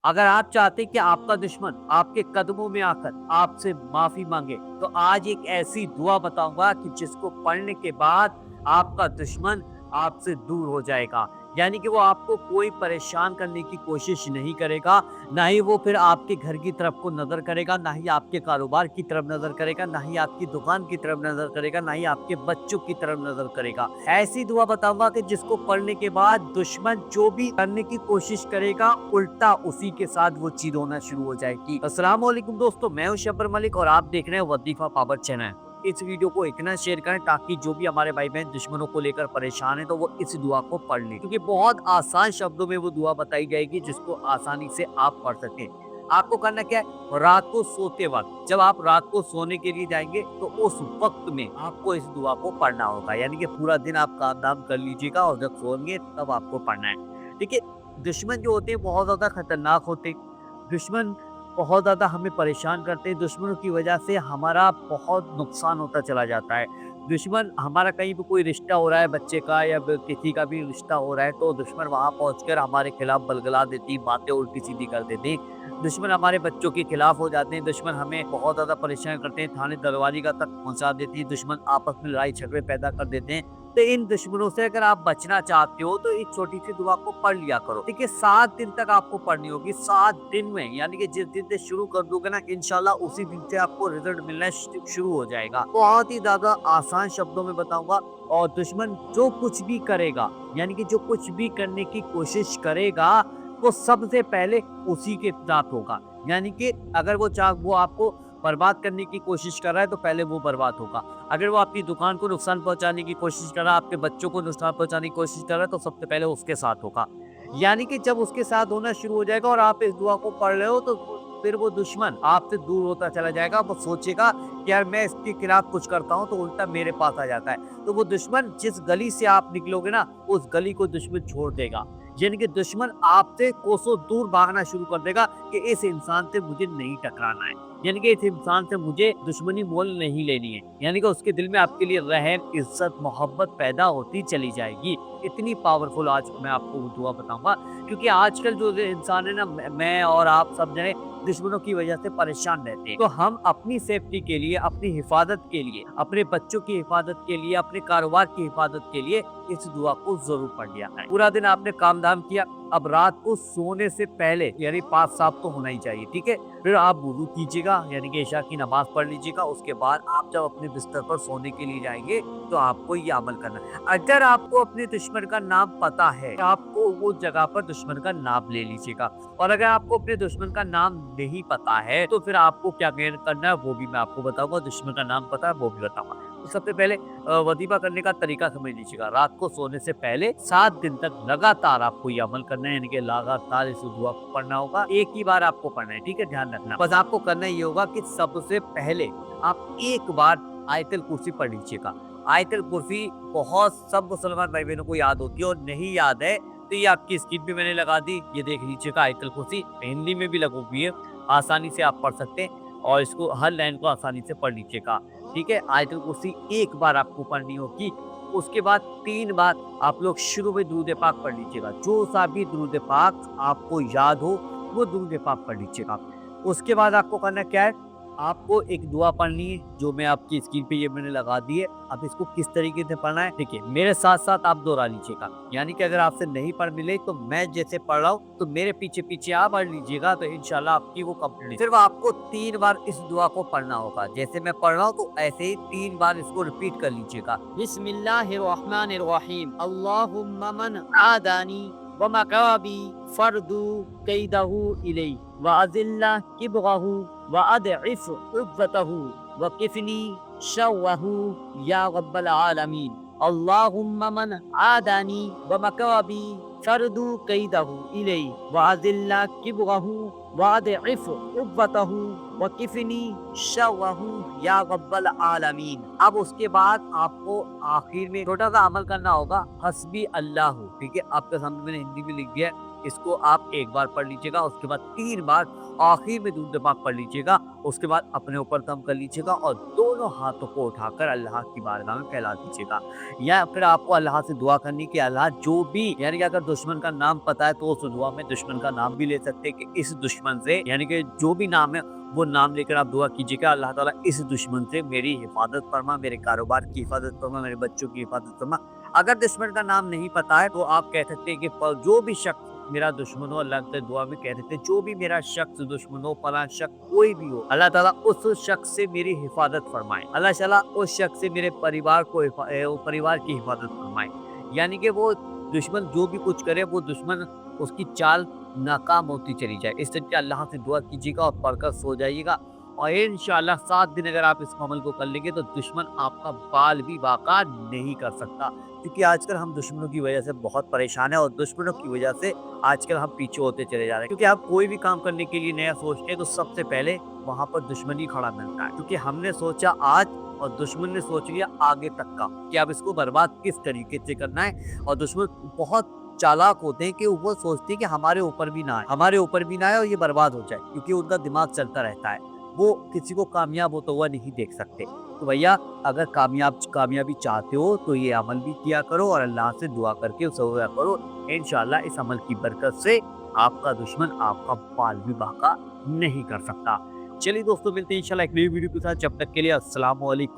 अगर आप चाहते हैं कि आपका दुश्मन आपके कदमों में आकर आपसे माफी मांगे, तो आज एक ऐसी दुआ बताऊंगा कि जिसको पढ़ने के बाद आपका दुश्मन आपसे दूर हो जाएगा। यानी कि वो आपको कोई परेशान करने की कोशिश नहीं करेगा, ना ही वो फिर आपके घर की तरफ को नज़र करेगा, ना ही आपके कारोबार की तरफ नज़र करेगा, ना ही आपकी दुकान की तरफ नज़र करेगा, ना ही आपके बच्चों की तरफ नज़र करेगा। ऐसी दुआ बताऊँगा कि जिसको पढ़ने के बाद दुश्मन जो भी करने की कोशिश करेगा, उल्टा उसी के साथ वो चीज़ होना शुरू हो जाएगी। अस्सलाम वालेकुम दोस्तों, मैं हूँ शब्बर मलिक और आप देख रहे हैं वजीफा पावर चैनल। इस वीडियो को इतना शेयर करें ताकि जो भी हमारे भाई-बहन दुश्मनों को लेकर परेशान हैं, तो वो इस दुआ को पढ़ लें। क्योंकि बहुत आसान शब्दों में वो दुआ बताई जाएगी जिसको आसानी से आप पढ़ सकें। आपको करना क्या है? रात को सोते वक़्त, जब आप रात को सोने के लिए जाएँगे, तो उस वक़्त में आपको इस दुआ को पढ़ना होगा। यानी कि पूरा दिन आप काम-धाम कर लीजिएगा और जब सोएँगे तब आपको पढ़ना है। देखिए, दुश्मन जो होते हैं बहुत ज़्यादा खतरनाक होते हैं। दुश्मन बहुत ज़्यादा हमें परेशान करते हैं, दुश्मनों की वजह से हमारा बहुत नुकसान होता चला जाता है। दुश्मन हमारा कहीं भी कोई रिश्ता हो रहा है बच्चे का या ब किसी का भी रिश्ता हो रहा है, तो दुश्मन वहाँ पहुँचकर हमारे खिलाफ बलगला देती, बातें उल्टी-सीधी कर देते हैं। दुश्मन हमारे बच्चों के खिलाफ हो जाते हैं, दुश्मन हमें बहुत ज़्यादा परेशान करते हैं, थाने दरवाज़े का तक पहुँचा देती है, दुश्मन आपस में लड़ाई-झगड़े पैदा कर देते हैं। तो इन दुश्मनों से अगर आप बचना चाहते हो तो इस छोटी-सी दुआ को पढ़ लिया करो। देखिए 7 दिन तक आपको पढ़नी होगी, 7 दिन में यानी कि जिस दिन से शुरू कर दोगे ना इंशाल्लाह उसी दिन से आपको रिज़ल्ट मिलना शुरू हो जाएगा। बहुत ही ज़्यादा आसान शब्दों में बताऊँगा और दुश्मन जो कुछ भी करेगा, यानी कि जो कुछ भी करने की कोशिश करेगा, वो सबसे पहले उसी के साथ होगा। यानी कि अगर वो आपको बर्बाद करने की कोशिश कर रहा है तो पहले वो बर्बाद होगा। अगर वो आपकी दुकान को नुकसान पहुँचाने की कोशिश कर रहा है, आपके बच्चों को नुकसान पहुँचाने की कोशिश कर रहा है, तो सबसे पहले उसके साथ होगा। यानी कि जब उसके साथ होना शुरू हो जाएगा और आप इस दुआ को पढ़ रहे हो, तो फिर वो दुश्मन आपसे दूर होता चला जाएगा। वो सोचेगा कि यार मैं इसके खिलाफ कुछ करता हूँ, तो उल्टा मेरे पास आ जाता है। तो वो दुश्मन जिस गली से आप निकलोगे ना, उस गली को दुश्मन छोड़ देगा। यानी कि दुश्मन आपसे कोसों दूर भागना शुरू कर देगा कि इस इंसान से मुझे नहीं टकराना है। यानी कि इस इंसान से मुझे दुश्मनी मोल नहीं लेनी है। यानी कि उसके दिल में आपके लिए रहम, इज़्ज़त, मोहब्बत पैदा होती चली जाएगी। इतनी पावरफुल आज मैं आपको वो दुआ बताऊँगा, क्योंकि आजकल जो इंसान है ना, मैं और आप सब जने दुश्मनों की वजह से परेशान रहते हैं। तो हम अपनी सेफ्टी के लिए, अपनी हिफाज़त के लिए, अपने बच्चों की हिफाज़त के लिए, अपने कारोबार की हिफाज़त के लिए इस दुआ को ज़रूर पढ़ लिया करें। पूरा दिन आपने काम-धाम किया, अब रात को सोने से पहले यानी पाक साफ तो होना ही चाहिए, ठीक है? फिर आप वुज़ू कीजिएगा, यानी कि इशा की नमाज़ पढ़ लीजिएगा। उसके बाद आप जब अपने बिस्तर पर सोने के लिए जाएँगे, तो आपको ये अमल करना है। अगर आपको अपने दुश्मन का नाम पता है, तो आपको वो जगह पर दुश्मन का नाम ले लीजिएगा। और अगर आपको अपने दुश्मन का नाम नहीं पता है, तो फिर आपको क्या करना है वो भी मैं आपको बताऊँगा। दुश्मन का नाम पता है वो भी बताऊँगा। तो सबसे पहले वज़ीफ़ा करने का तरीका समझ लीजिएगा। रात को सोने से पहले 7 दिन तक लगातार आपको ये अमल करना है, यानी कि लगातार इस दुआ को पढ़ना होगा। एक ही बार आपको पढ़ना है, ठीक है? ध्यान रखना। बस आपको करना ये होगा कि सबसे पहले आप एक बार आयतुल कुर्सी पढ़ लीजिएगा। आयतुल कुर्सी बहुत सब मुसलमान भाई-बहनों को याद होती है, और नहीं याद है तो ये आपकी स्क्रीन पे मैंने लगा दी। ये देख लीजिएगा, आयतुल कुर्सी हिंदी में भी लगी हुई है। आसानी से आप पढ़ सकते हैं और इसको हर लाइन को आसानी से पढ़ लीजिएगा। ठीक है? आयतुल कुर्सी एक बार आपको पढ़नी होगी। उसके बाद 3 बार आप लोग शुरू में दुरूद पाक पढ़ लीजिएगा। जो सा भी दुरूद पाक आपको याद हो, वो दुरूद पाक पढ़ लीजिएगा। उसके बाद आपको करना क्या है? आपको एक दुआ पढ़नी है, जो मैं आपकी स्क्रीन पे ये मैंने लगा दी है। अब इसको किस तरीके से पढ़ना है, देखिए मेरे साथ-साथ आप दोहरा लीजिएगा। यानी कि अगर आपसे नहीं पढ़ मिले, तो मैं जैसे पढ़ रहा हूँ, तो मेरे पीछे-पीछे आप पढ़ लीजिएगा, तो इंशाल्लाह आपकी वो कंप्लीट। सिर्फ आपको 3 बार इस दुआ को पढ़ना होगा। जैसे मैं पढ़ रहा हूँ, तो ऐसे ही 3 बार इसको रिपीट कर लीजिएगा। बिस्मिल्लाहिर्रहमानिर्रहीम। अल्लाहुम्मा मन आदानी व मकाबी फरदू कैदहू इलैहि व अज़िल्ला किब्रहू व अदइफ उद्वतहू व किफनी शर्रहू या रब्बल आलमीन। अल्लाहुम्मा मन आदानी व मकाबी फरदू कैदहू इलैहि व अज़िल्ला किब्रहू व अदइफ उद्वतहू व किफनी शर्रहू या रब्बल आलमीन। अब उसके बाद आपको आखिर में छोटा सा अमल करना होगा, हस्बी अल्लाह। ठीक है? आपके सामने मैंने हिंदी में लिख दिया है। इसको आप एक बार पढ़ लीजिएगा, उसके बाद 3 बार आखिर में दूर दिमाग पढ़ लीजिएगा, उसके बाद अपने ऊपर दम कर लीजिएगा और दोनों हाथों को उठाकर अल्लाह की बारगाह में फैला दीजिएगा। या फिर आपको अल्लाह से दुआ करनी कि अल्लाह जो भी यानी कि अगर दुश्मन का नाम पता है तो उस दुआ में दुश्मन का नाम भी ले सकते हैं कि इस दुश्मन से यानी कि जो भी नाम है वो नाम लेकर आप दुआ कीजिएगा, अल्लाह ताला इस दुश्मन से मेरी हिफाजत फरमा, मेरे कारोबार की हिफाजत फरमा, मेरे बच्चों की हिफाजत फरमा। अगर दुश्मन का नाम नहीं पता है तो आप कह सकते हैं कि जो भी शख्स मेरा दुश्मन हो, अल्लाह से दुआ में कह देते हैं जो भी मेरा शख्स दुश्मन हो, फलां शख्स कोई भी हो, अल्लाह ताला उस शख्स से मेरी हिफाजत फरमाए, अल्लाह ताला उस शख्स से मेरे परिवार को परिवार की हिफाजत फरमाए। यानी कि वो दुश्मन जो भी कुछ करे वो दुश्मन उसकी चाल नाकाम होती चली जाए। इस तरीके अल्लाह से दुआ कीजिएगा और पढ़कर सो जाइएगा और इंशाअल्लाह 7 दिन अगर आप इस अमल को कर लेंगे तो दुश्मन आपका बाल भी बाका नहीं कर सकता। क्योंकि आजकल हम दुश्मनों की वजह से बहुत परेशान हैं और दुश्मनों की वजह से आजकल हम पीछे होते चले जा रहे हैं। क्योंकि आप कोई भी काम करने के लिए नया सोचते हैं तो सबसे पहले वहाँ पर दुश्मन ही खड़ा मिलता है। क्योंकि हमने सोचा आज और दुश्मन ने सोच लिया आगे तक का कि अब इसको बर्बाद किस तरीके से करना है। और दुश्मन बहुत चालाक होते हैं कि वो सोचते हैं कि हमारे ऊपर भी ना आए, हमारे ऊपर भी ना आए और ये बर्बाद हो जाए, क्योंकि उनका दिमाग चलता रहता है। वो किसी को कामयाब होता हुआ नहीं देख सकते। तो भैया अगर कामयाबी चाहते हो तो ये अमल भी किया करो और अल्लाह से दुआ करके उसे हुआ करो। इंशाअल्लाह इस अमल की बरकत से आपका दुश्मन आपका बाल भी बाका नहीं कर सकता। चलिए दोस्तों, मिलते हैं इंशाल्लाह एक नई वीडियो के साथ। जब तक के लिए अस्सलाम वालेकुम।